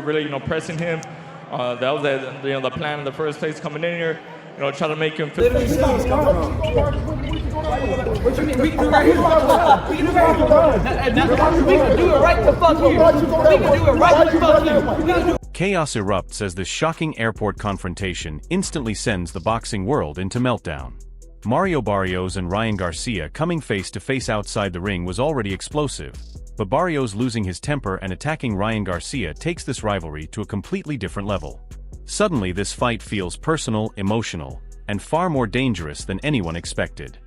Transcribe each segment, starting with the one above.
really, pressing him. That was the plan in the first place coming in here. Try to make him feel. What you mean? We can do it right here. We can do it right here. We can do it right the fuck here. We can do it right the fuck here. Chaos erupts as this shocking airport confrontation instantly sends the boxing world into meltdown. Mario Barrios and Ryan Garcia coming face to face outside the ring was already explosive, but Barrios losing his temper and attacking Ryan Garcia takes this rivalry to a completely different level. Suddenly this fight feels personal, emotional, and far more dangerous than anyone expected.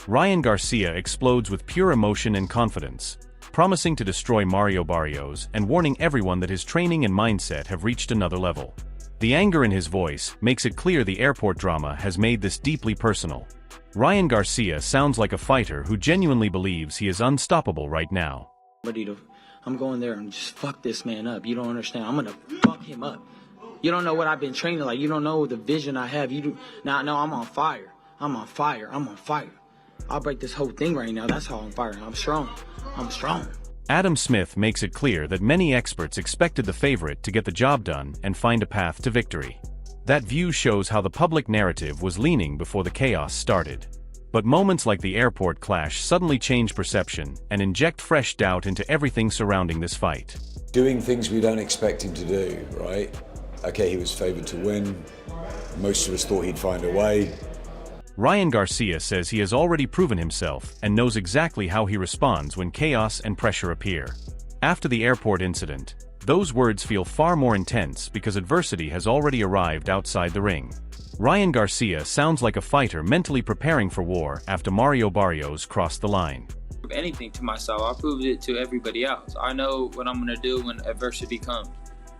Ryan Garcia explodes with pure emotion and confidence, promising to destroy Mario Barrios and warning everyone that his training and mindset have reached another level. The anger in his voice makes it clear the airport drama has made this deeply personal. Ryan Garcia sounds like a fighter who genuinely believes he is unstoppable right now. I'm going there and just fuck this man up. You don't understand. I'm gonna fuck him up. You don't know what I've been training like. You don't know the vision I have. You do. Now, no, I'm on fire. I'm on fire. I'm on fire. I'll break this whole thing right now. That's how I'm firing. I'm strong. I'm strong. Adam Smith makes it clear that many experts expected the favorite to get the job done and find a path to victory. That view shows how the public narrative was leaning before the chaos started. But moments like the airport clash suddenly change perception and inject fresh doubt into everything surrounding this fight. Doing things we don't expect him to do, right? Okay, he was favored to win. Most of us thought he'd find a way. Ryan Garcia says he has already proven himself and knows exactly how he responds when chaos and pressure appear. After the airport incident, those words feel far more intense because adversity has already arrived outside the ring. Ryan Garcia sounds like a fighter mentally preparing for war after Mario Barrios crossed the line. Anything to myself, I proved it to everybody else. I know what I'm gonna do when adversity comes.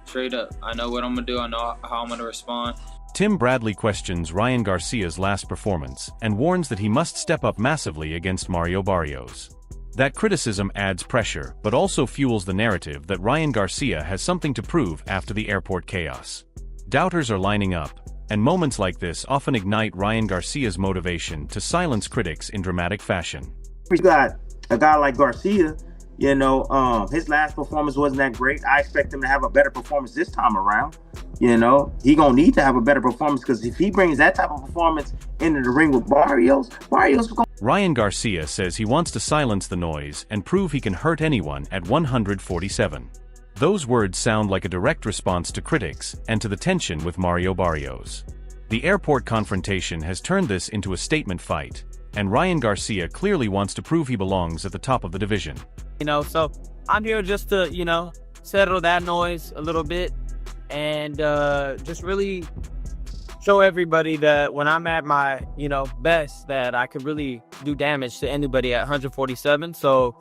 Straight up, I know what I'm gonna do, I know how I'm gonna respond. Tim Bradley questions Ryan Garcia's last performance and warns that he must step up massively against Mario Barrios. That criticism adds pressure but also fuels the narrative that Ryan Garcia has something to prove after the airport chaos. Doubters are lining up, and moments like this often ignite Ryan Garcia's motivation to silence critics in dramatic fashion. You got a guy like Garcia, his last performance wasn't that great. I expect him to have a better performance this time around. He gonna need to have a better performance because if he brings that type of performance into the ring with Barrios is gonna... Ryan Garcia says he wants to silence the noise and prove he can hurt anyone at 147. Those words sound like a direct response to critics and to the tension with Mario Barrios. The airport confrontation has turned this into a statement fight, and Ryan Garcia clearly wants to prove he belongs at the top of the division. So I'm here just to, settle that noise a little bit and just really show everybody that when I'm at my, best, that I could really do damage to anybody at 147. So,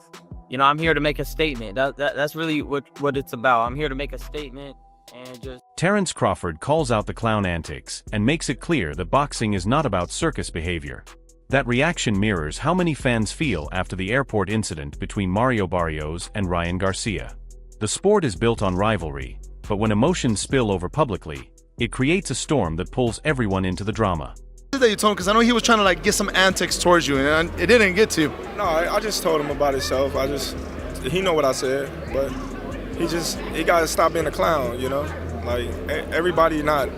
I'm here to make a statement. That's really what it's about. I'm here to make a statement and just... Terrence Crawford calls out the clown antics and makes it clear that boxing is not about circus behavior. That reaction mirrors how many fans feel after the airport incident between Mario Barrios and Ryan Garcia. The sport is built on rivalry, but when emotions spill over publicly, it creates a storm that pulls everyone into the drama. That you told him, because I know he was trying to get some antics towards you, and it didn't get to you. No, I just told him about himself. He know what I said, but he got to stop being a clown, everybody not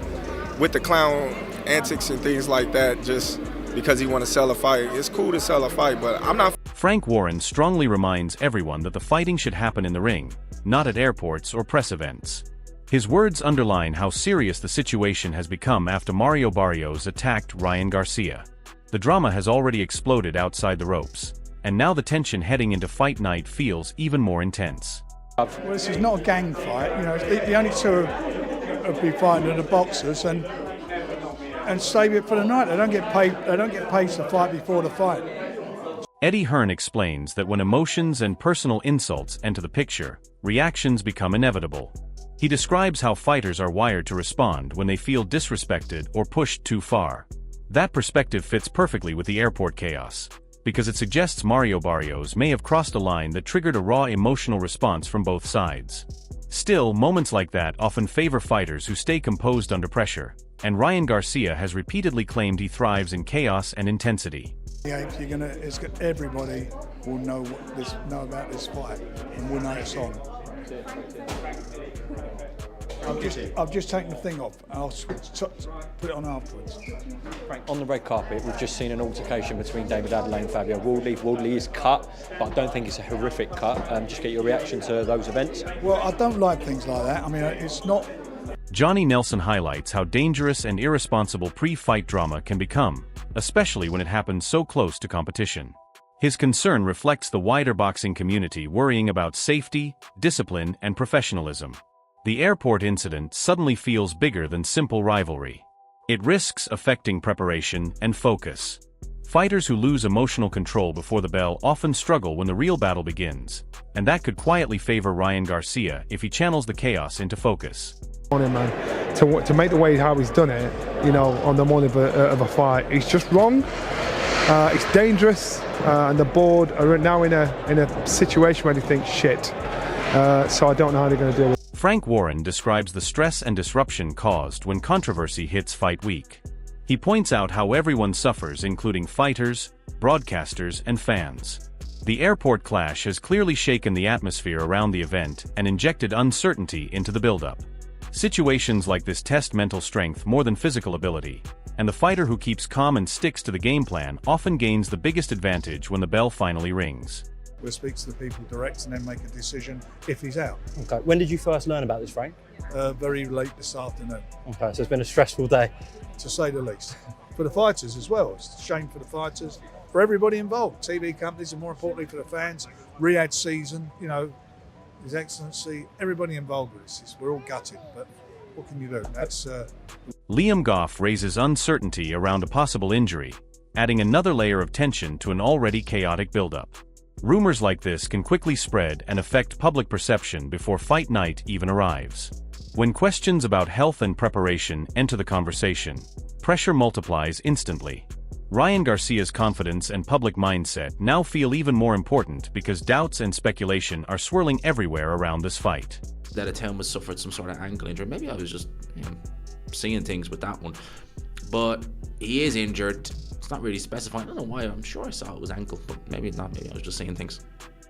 with the clown antics and things like that just because he want to sell a fight. It's cool to sell a fight, but I'm not. Frank Warren strongly reminds everyone that the fighting should happen in the ring, not at airports or press events. His words underline how serious the situation has become after Mario Barrios attacked Ryan Garcia. The drama has already exploded outside the ropes, and now the tension heading into fight night feels even more intense. Well, this is not a gang fight, the only two have been fighting are the boxers and save it for the night. They don't get paid to fight before the fight. Eddie Hearn explains that when emotions and personal insults enter the picture, reactions become inevitable. He describes how fighters are wired to respond when they feel disrespected or pushed too far. That perspective fits perfectly with the airport chaos, because it suggests Mario Barrios may have crossed a line that triggered a raw emotional response from both sides. Still, moments like that often favor fighters who stay composed under pressure, and Ryan Garcia has repeatedly claimed he thrives in chaos and intensity. Yeah, if you're gonna, everybody will know about this fight, and will know it's on. I've just taken the thing off. I'll put it on afterwards. On the red carpet, we've just seen an altercation between David Adelaide and Fabio Wardley. Wardley is cut, but I don't think it's a horrific cut. Just get your reaction to those events. Well, I don't like things like that. I mean, it's not. Johnny Nelson highlights how dangerous and irresponsible pre-fight drama can become, especially when it happens so close to competition. His concern reflects the wider boxing community worrying about safety, discipline, and professionalism. The airport incident suddenly feels bigger than simple rivalry. It risks affecting preparation and focus. Fighters who lose emotional control before the bell often struggle when the real battle begins, and that could quietly favor Ryan Garcia if he channels the chaos into focus. On him, man, to make the way how he's done it, you know, on the morning of a fight, it's just wrong. It's dangerous, and the board are now in a situation where they think shit. So I don't know how they're going to deal with it. Frank Warren describes the stress and disruption caused when controversy hits fight week. He points out how everyone suffers, including fighters, broadcasters, and fans. The airport clash has clearly shaken the atmosphere around the event and injected uncertainty into the build-up. Situations like this test mental strength more than physical ability, and the fighter who keeps calm and sticks to the game plan often gains the biggest advantage when the bell finally rings. We'll speak to the people direct and then make a decision if he's out. Okay. When did you first learn about this, Frank? Very late this afternoon. Okay, so it's been a stressful day. To say the least. For the fighters as well. It's a shame for the fighters, for everybody involved. TV companies, and more importantly for the fans. Riyadh season, you know, His Excellency, everybody involved with this. We're all gutted, but what can you do? That's. Liam Goff raises uncertainty around a possible injury, adding another layer of tension to an already chaotic buildup. Rumors like this can quickly spread and affect public perception before fight night even arrives. When questions about health and preparation enter the conversation, pressure multiplies instantly. Ryan Garcia's confidence and public mindset now feel even more important because doubts and speculation are swirling everywhere around this fight. That Athelma suffered some sort of ankle injury. Maybe I was just seeing things with that one. But he is injured. It's not really specifying. I don't know why. I'm sure I saw it was ankle, but maybe it's not. Maybe I was just seeing things.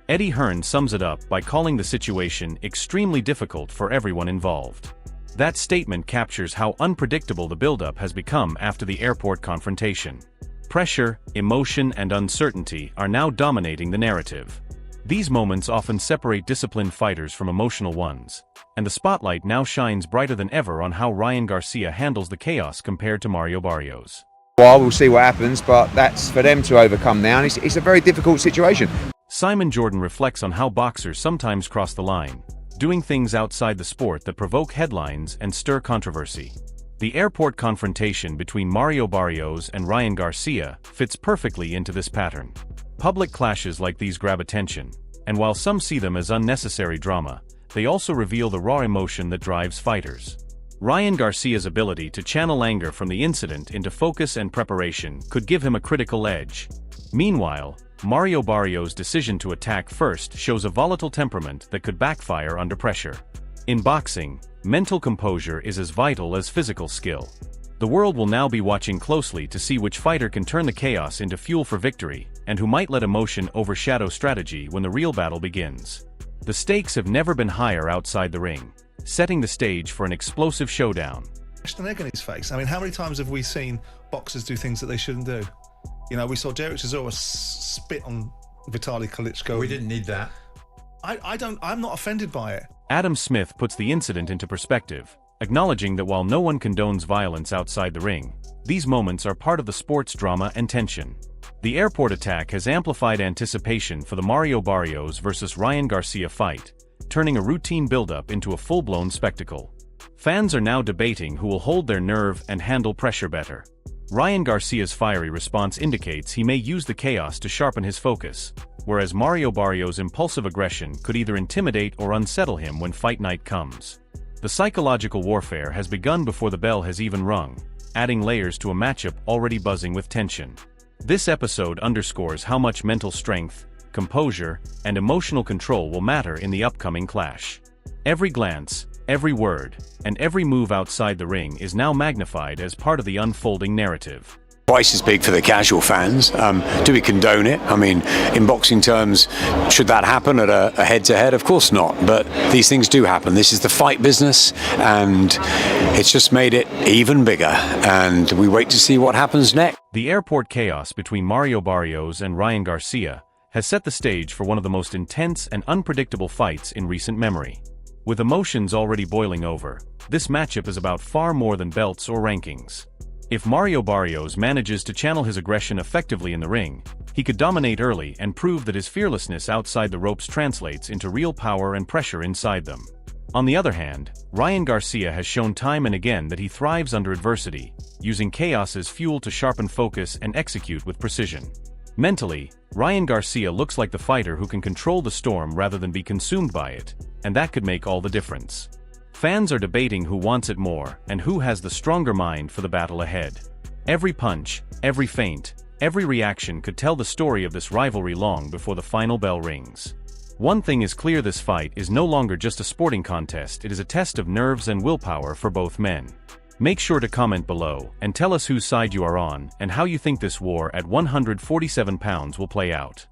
Eddie Hearn sums it up by calling the situation extremely difficult for everyone involved. That statement captures how unpredictable the buildup has become after the airport confrontation. Pressure, emotion, and uncertainty are now dominating the narrative. These moments often separate disciplined fighters from emotional ones, and the spotlight now shines brighter than ever on how Ryan Garcia handles the chaos compared to Mario Barrios. Well, we'll see what happens, but that's for them to overcome now, and it's a very difficult situation. Simon Jordan reflects on how boxers sometimes cross the line, doing things outside the sport that provoke headlines and stir controversy. The airport confrontation between Mario Barrios and Ryan Garcia fits perfectly into this pattern. Public clashes like these grab attention, and while some see them as unnecessary drama, they also reveal the raw emotion that drives fighters. Ryan Garcia's ability to channel anger from the incident into focus and preparation could give him a critical edge. Meanwhile, Mario Barrios' decision to attack first shows a volatile temperament that could backfire under pressure. In boxing, mental composure is as vital as physical skill. The world will now be watching closely to see which fighter can turn the chaos into fuel for victory, and who might let emotion overshadow strategy when the real battle begins. The stakes have never been higher outside the ring, setting the stage for an explosive showdown. An egg on his face. I mean, how many times have we seen boxers do things that they shouldn't do? You know, we saw Derek Chisora spit on Vitaly Klitschko. We didn't need that. I'm not offended by it. Adam Smith puts the incident into perspective, acknowledging that while no one condones violence outside the ring, these moments are part of the sport's drama and tension. The airport attack has amplified anticipation for the Mario Barrios versus Ryan Garcia fight, turning a routine buildup into a full-blown spectacle. Fans are now debating who will hold their nerve and handle pressure better. Ryan Garcia's fiery response indicates he may use the chaos to sharpen his focus, whereas Mario Barrios' impulsive aggression could either intimidate or unsettle him when fight night comes. The psychological warfare has begun before the bell has even rung, adding layers to a matchup already buzzing with tension. This episode underscores how much mental strength, composure, and emotional control will matter in the upcoming clash. Every glance, every word, and every move outside the ring is now magnified as part of the unfolding narrative. Price is big for the casual fans. Do we condone it? I mean, in boxing terms, should that happen at a head-to-head? Of course not, but these things do happen. This is the fight business, and it's just made it even bigger, and we wait to see what happens next. The airport chaos between Mario Barrios and Ryan Garcia has set the stage for one of the most intense and unpredictable fights in recent memory. With emotions already boiling over, this matchup is about far more than belts or rankings. If Mario Barrios manages to channel his aggression effectively in the ring, he could dominate early and prove that his fearlessness outside the ropes translates into real power and pressure inside them. On the other hand, Ryan Garcia has shown time and again that he thrives under adversity, using chaos as fuel to sharpen focus and execute with precision. Mentally, Ryan Garcia looks like the fighter who can control the storm rather than be consumed by it, and that could make all the difference. Fans are debating who wants it more and who has the stronger mind for the battle ahead. Every punch, every feint, every reaction could tell the story of this rivalry long before the final bell rings. One thing is clear: this fight is no longer just a sporting contest, it is a test of nerves and willpower for both men. Make sure to comment below and tell us whose side you are on and how you think this war at 147 pounds will play out.